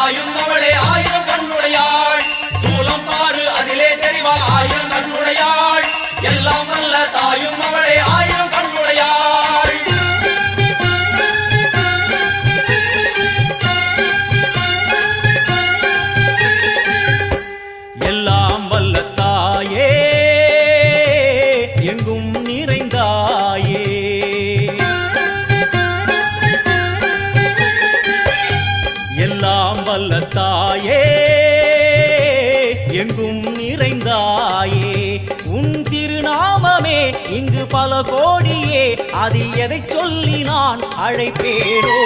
தாயும் அவளே ஆயிரம் கண்ணுடையாள் சூலம் பாரு அதிலே தெரிவாள் ஆயிரம் கண்ணுடையாள் எல்லாம் வல்ல தாயும் அவளே ஆயிரம் கண்ணுடையாள் எல்லாம் வல்ல தாயே எங்கும் நிறைந்தாயே எல்லாம் வல்ல தாயே எங்கும் நிறைந்தாயே உன் திருநாமமே இங்கு பல கோடியே அது எதை சொல்லி நான் அழைப்பேனோ